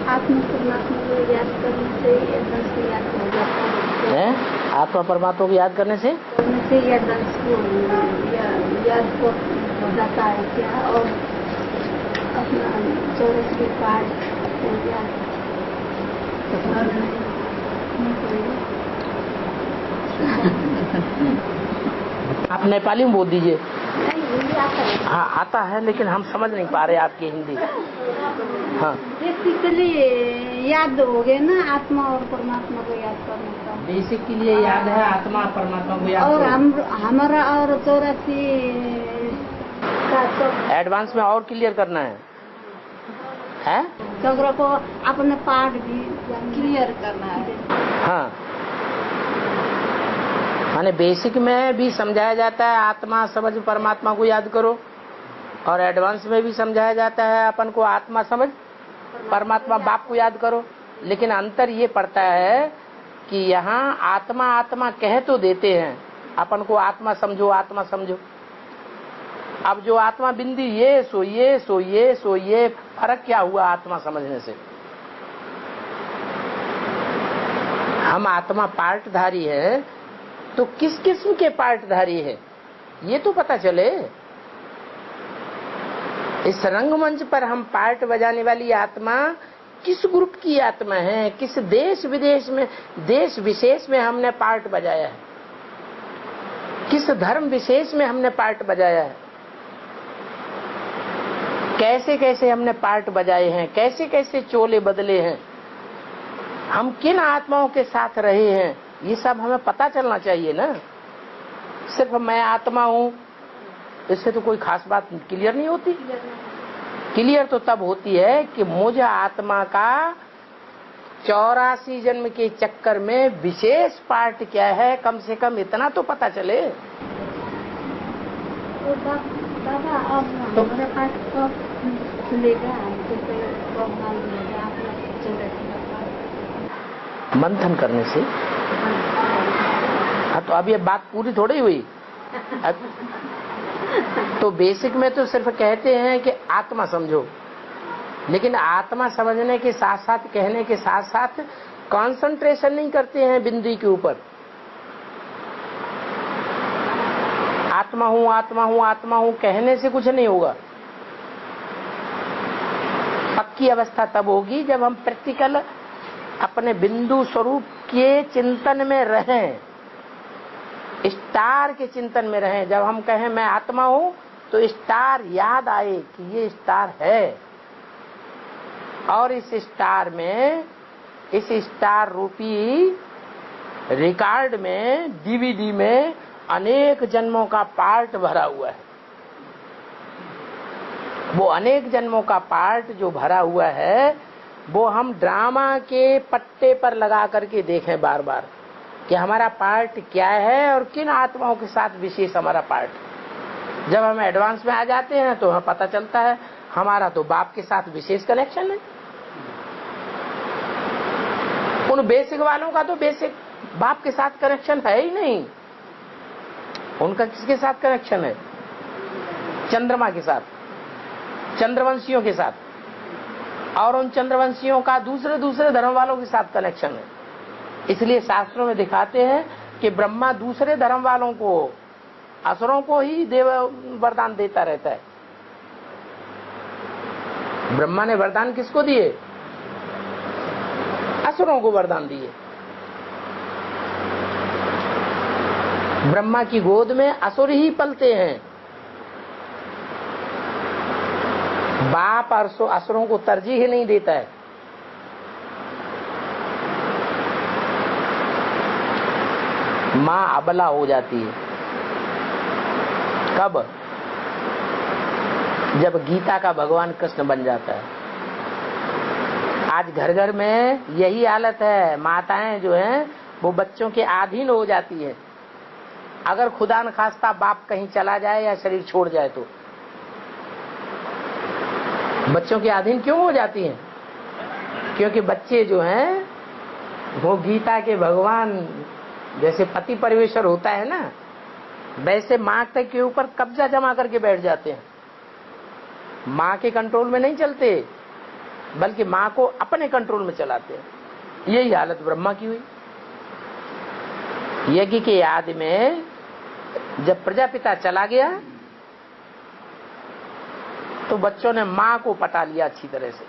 आत्मा परमात्मा को याद करने से याददाश्त याद हो जाता है। आत्मा परमात्मा को याद करने से याददाश्त याद हो जाता है क्या? और अपना 84 पाठ को याद आप नेपाली में बोल दीजिए। नहीं, हिंदी आता है। हाँ आता है, लेकिन हम समझ नहीं पा रहे आपकी हिंदी। हाँ बेसिकली याद हो गए ना, आत्मा और परमात्मा को याद करने का। बेसिक के लिए याद है आत्मा और परमात्मा को याद और करो। हमारा और 84 का एडवांस में और क्लियर करना है? चक्र को अपने पाठ भी क्लियर करना है। हाँ, माने बेसिक में भी समझाया जाता है आत्मा समझ परमात्मा को याद करो, और एडवांस में भी समझाया जाता है अपन को आत्मा समझ परमात्मा बाप को याद करो। लेकिन अंतर ये पड़ता है कि यहाँ आत्मा आत्मा कह तो देते हैं अपन को, आत्मा समझो आत्मा समझो। अब जो आत्मा बिंदी ये सो ये सो ये सो ये, फर्क क्या हुआ आत्मा समझने से? हम आत्मा पार्टधारी है तो किस किस्म के पार्टधारी है ये तो पता चले। इस रंगमंच पर हम पार्ट बजाने वाली आत्मा किस ग्रुप की आत्मा है, किस देश विदेश में, देश विशेष में हमने पार्ट बजाया है, किस धर्म विशेष में हमने पार्ट बजाया है, कैसे कैसे हमने पार्ट बजाए हैं, कैसे कैसे चोले बदले हैं, हम किन आत्माओं के साथ रहे हैं, ये सब हमें पता चलना चाहिए ना। सिर्फ मैं आत्मा हूँ इससे तो कोई खास बात क्लियर नहीं होती। क्लियर तो तब होती है कि मुझे आत्मा का 84 जन्म के चक्कर में विशेष पार्ट क्या है, कम से कम इतना तो पता चले। बाबा अब हमारे पास कब खुलेगा? मंथन करने से। हाँ तो अब ये बात पूरी थोड़ी हुई। तो बेसिक में तो सिर्फ कहते हैं कि आत्मा समझो, लेकिन आत्मा समझने के साथ साथ, कहने के साथ साथ कंसंट्रेशन नहीं करते हैं बिंदी के ऊपर। आत्मा हूँ आत्मा हूँ आत्मा हूँ कहने से कुछ नहीं होगा। पक्की अवस्था तब होगी जब हम प्रैक्टिकल अपने बिंदु स्वरूप के चिंतन में रहें, स्टार के चिंतन में रहें। जब हम कहें मैं आत्मा हूं तो स्टार याद आए कि ये स्टार है, और इस स्टार में, इस स्टार रूपी रिकॉर्ड में, डीवीडी में अनेक जन्मों का पार्ट भरा हुआ है। वो अनेक जन्मों का पार्ट जो भरा हुआ है वो हम ड्रामा के पट्टे पर लगा करके देखें बार बार कि हमारा पार्ट क्या है और किन आत्माओं के साथ विशेष हमारा पार्ट। जब हम एडवांस में आ जाते हैं तो हमें पता चलता है हमारा तो बाप के साथ विशेष कनेक्शन है। उन बेसिक वालों का तो बेसिक बाप के साथ कनेक्शन है ही नहीं। उनका किसके साथ कनेक्शन है? चंद्रमा के साथ, चंद्रवंशियों के साथ, और उन चंद्रवंशियों का दूसरे दूसरे धर्म वालों के साथ कनेक्शन है। इसलिए शास्त्रों में दिखाते हैं कि ब्रह्मा दूसरे धर्म वालों को, असुरों को ही देव वरदान देता रहता है। ब्रह्मा ने वरदान किसको दिए? असुरों को वरदान दिए। ब्रह्मा की गोद में असुर ही पलते हैं। बाप असुरों को तरजीह ही नहीं देता है। माँ अबला हो जाती है। कब? जब गीता का भगवान कृष्ण बन जाता है। आज घर घर में यही हालत है। माताएं जो हैं वो बच्चों के अधीन हो जाती है। अगर खुदा न खास्ता बाप कहीं चला जाए या शरीर छोड़ जाए तो बच्चों के अधीन क्यों हो जाती हैं? क्योंकि बच्चे जो हैं वो गीता के भगवान, जैसे पति परमेश्वर होता है ना, वैसे माँ के ऊपर कब्जा जमा करके बैठ जाते हैं। माँ के कंट्रोल में नहीं चलते, बल्कि माँ को अपने कंट्रोल में चलाते हैं। यही हालत ब्रह्मा की हुई। यज्ञ के आदि में जब प्रजापिता चला गया तो बच्चों ने माँ को पटा लिया अच्छी तरह से,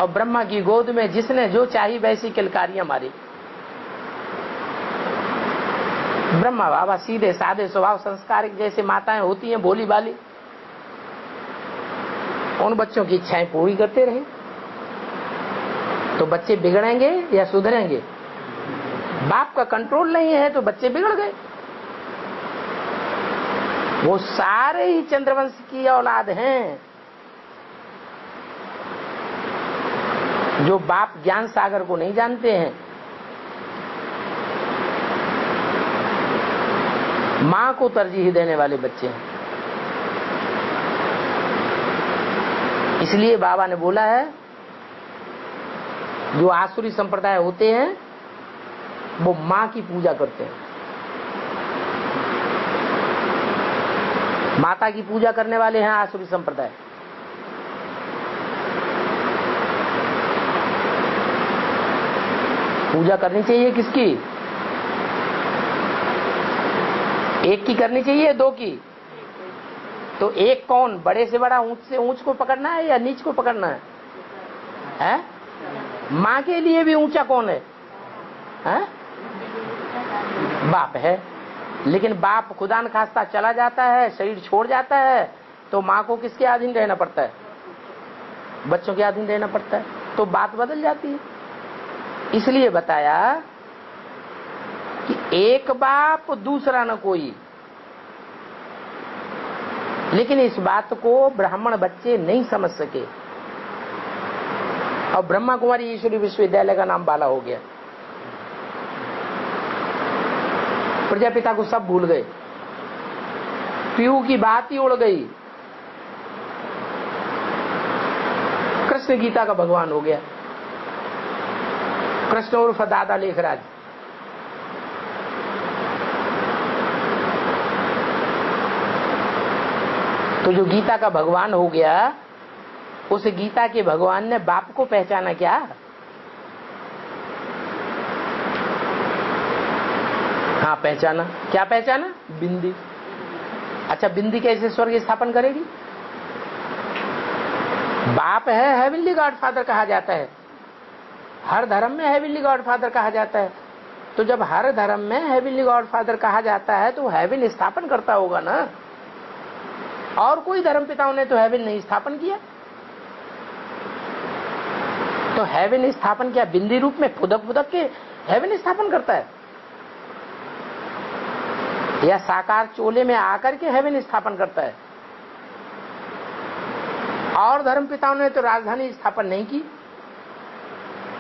और ब्रह्मा की गोद में जिसने जो चाही वैसी किलकारियां मारी। ब्रह्मा बाबा सीधे साधे स्वभाव संस्कारिक जैसे माताएं होती हैं, भोली भाली, उन बच्चों की इच्छाएं पूरी करते रहे। तो बच्चे बिगड़ेंगे या सुधरेंगे? बाप का कंट्रोल नहीं है तो बच्चे बिगड़ गए। वो सारे ही चंद्रवंश की औलाद हैं। जो बाप ज्ञान सागर को नहीं जानते हैं, मां को तरजीह देने वाले बच्चे हैं। इसलिए बाबा ने बोला है, जो आसुरी संप्रदाय होते हैं वो मां की पूजा करते हैं। माता की पूजा करने वाले हैं आसुरी संप्रदाय। पूजा करनी चाहिए किसकी? एक की करनी चाहिए, दो की? तो एक कौन? बड़े से बड़ा, ऊंच से ऊंच को पकड़ना है या नीच को पकड़ना है? हैं? माँ के लिए भी ऊंचा कौन है? हैं? बाप है। लेकिन बाप खुदा न खास्ता चला जाता है, शरीर छोड़ जाता है, तो माँ को किसके अधीन रहना पड़ता है? बच्चों के अधीन रहना पड़ता है। तो बात बदल जाती है। इसलिए बताया कि एक बाप दूसरा न कोई। लेकिन इस बात को ब्राह्मण बच्चे नहीं समझ सके और ब्रह्मा कुमारी ईश्वरी विश्वविद्यालय का नाम बाला हो गया। प्रजापिता को सब भूल गए, पीहू की बात ही उड़ गई, कृष्ण गीता का भगवान हो गया। कृष्ण उर्फ दादा लेखराज। तो जो गीता का भगवान हो गया, उस गीता के भगवान ने बाप को पहचाना क्या? हाँ पहचाना। क्या पहचाना? बिंदी। अच्छा, बिंदी कैसे स्वर्ग स्थापन करेगी? बाप है, हेवनली गॉडफादर कहा जाता है। हर धर्म में हेवनली गॉडफादर कहा जाता है। तो जब हर धर्म में हेवनली गॉडफादर कहा जाता है तो हेवन स्थापन करता होगा ना। और कोई धर्म पिताओं ने तो हेवन नहीं स्थापन किया। तो हेवन स्थापन क्या बिंदी रूप में फुदक फुदक के हेवन स्थापन करता है, या साकार चोले में आकर के हेवन स्थापन करता है? और धर्म पिताओं ने तो राजधानी स्थापन नहीं की,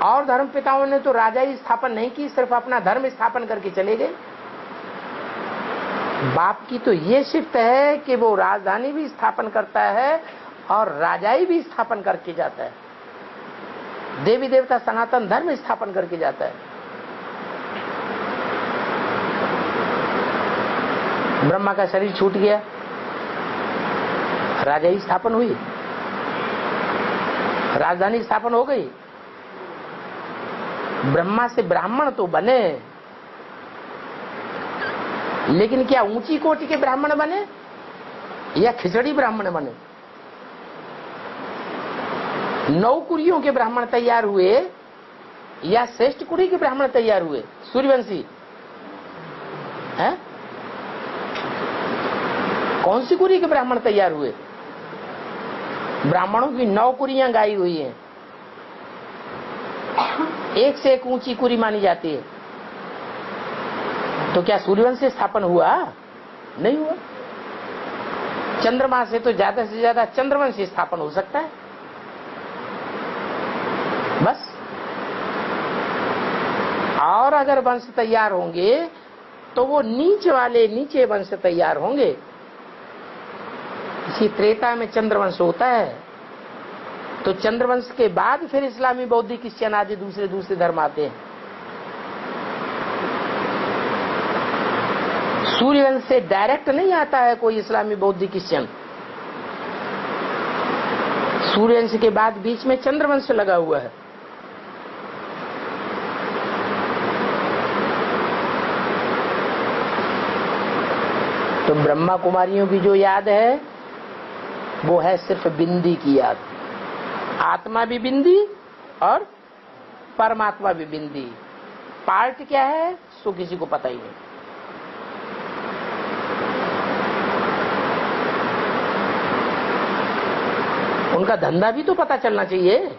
और धर्म पिताओं ने तो राजाई स्थापन नहीं की, सिर्फ अपना धर्म स्थापन करके चले गए। बाप की तो ये शिफ्ट है कि वो राजधानी भी स्थापन करता है और राजाई भी स्थापन करके जाता है, देवी देवता सनातन धर्म स्थापन करके जाता है। ब्रह्मा का शरीर छूट गया, राजाई स्थापन हुई, राजधानी स्थापन हो गई। ब्रह्मा से ब्राह्मण तो बने, लेकिन क्या ऊंची कोटि के ब्राह्मण बने या खिचड़ी ब्राह्मण बने? नौकुरियों के ब्राह्मण तैयार हुए या श्रेष्ठ कुरी के ब्राह्मण तैयार हुए? सूर्यवंशी हैं? कौन सी कुरी के ब्राह्मण तैयार हुए? ब्राह्मणों की 9 कुरियां गाई हुई हैं, एक से एक ऊंची कुरी मानी जाती है। तो क्या सूर्यवंश से स्थापन हुआ? नहीं हुआ। चंद्रमा से तो ज्यादा से ज्यादा चंद्रवंश स्थापन हो सकता है, बस। और अगर वंश तैयार होंगे तो वो नीचे वाले नीचे वंश तैयार होंगे। इसी त्रेता में चंद्रवंश होता है, तो चंद्रवंश के बाद फिर इस्लामी, बौद्धिक, क्रिश्चियन आदि दूसरे धर्म आते हैं। सूर्यवंश से डायरेक्ट नहीं आता है कोई इस्लामी बौद्ध क्रिश्चियन। सूर्यवंश के बाद बीच में चंद्रवंश लगा हुआ है। तो ब्रह्मा कुमारियों की जो याद है वो है सिर्फ बिंदी की याद। आत्मा भी बिंदी और परमात्मा भी बिंदी। पार्ट क्या है सो किसी को पता ही नहीं। उनका धंधा भी तो पता चलना चाहिए।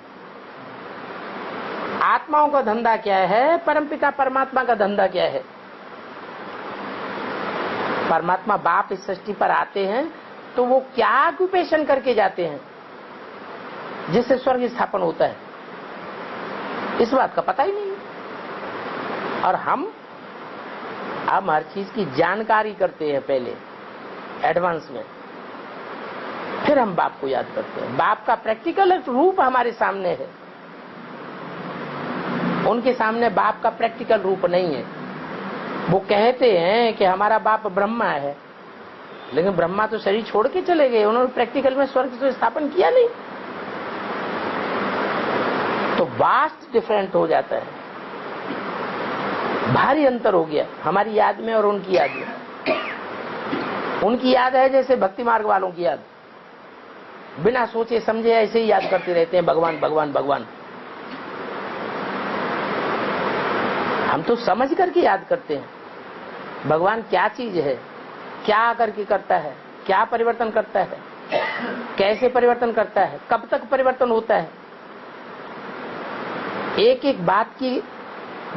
आत्माओं का धंधा क्या है, परमपिता परमात्मा का धंधा क्या है। परमात्मा बाप इस सृष्टि पर आते हैं तो वो क्या ऑक्यूपेशन करके जाते हैं जिससे स्वर्ग स्थापन होता है, इस बात का पता ही नहीं। और हम हर चीज की जानकारी करते हैं पहले एडवांस में, फिर हम बाप को याद करते हैं। बाप का प्रैक्टिकल रूप हमारे सामने है, उनके सामने बाप का प्रैक्टिकल रूप नहीं है। वो कहते हैं कि हमारा बाप ब्रह्मा है, लेकिन ब्रह्मा तो शरीर छोड़ के चले गए, उन्होंने प्रैक्टिकल में स्वर्ग तो स्थापन किया नहीं। तो वास्ट डिफरेंट हो जाता है, भारी अंतर हो गया हमारी याद में और उनकी याद में। उनकी याद है जैसे भक्ति मार्ग वालों की याद, बिना सोचे समझे ऐसे ही याद करते रहते हैं भगवान भगवान भगवान। हम तो समझ करके याद करते हैं भगवान क्या चीज है, क्या करके करता है, क्या परिवर्तन करता है, कैसे परिवर्तन करता है, कब तक परिवर्तन होता है। एक एक बात की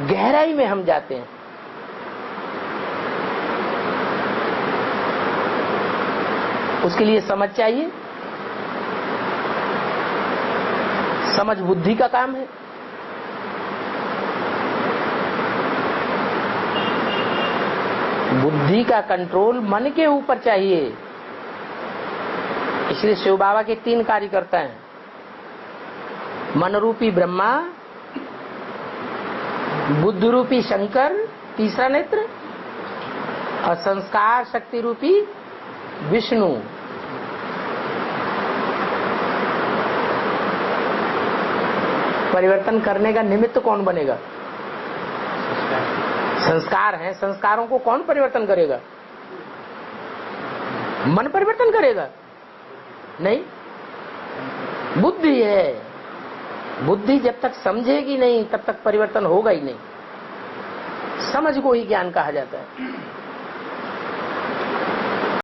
गहराई में हम जाते हैं। उसके लिए समझ चाहिए। समझ बुद्धि का काम है। बुद्धि का कंट्रोल मन के ऊपर चाहिए। इसलिए शिव बाबा के 3 कार्यकर्ता हैं, मन रूपी ब्रह्मा, बुद्ध रूपी शंकर तीसरा नेत्र, और संस्कार शक्ति रूपी विष्णु। परिवर्तन करने का निमित्त कौन बनेगा? संस्कार हैं। संस्कारों को कौन परिवर्तन करेगा? मन परिवर्तन करेगा? नहीं, बुद्धि है। बुद्धि जब तक समझेगी नहीं तब तक परिवर्तन होगा ही नहीं। समझ को ही ज्ञान कहा जाता है।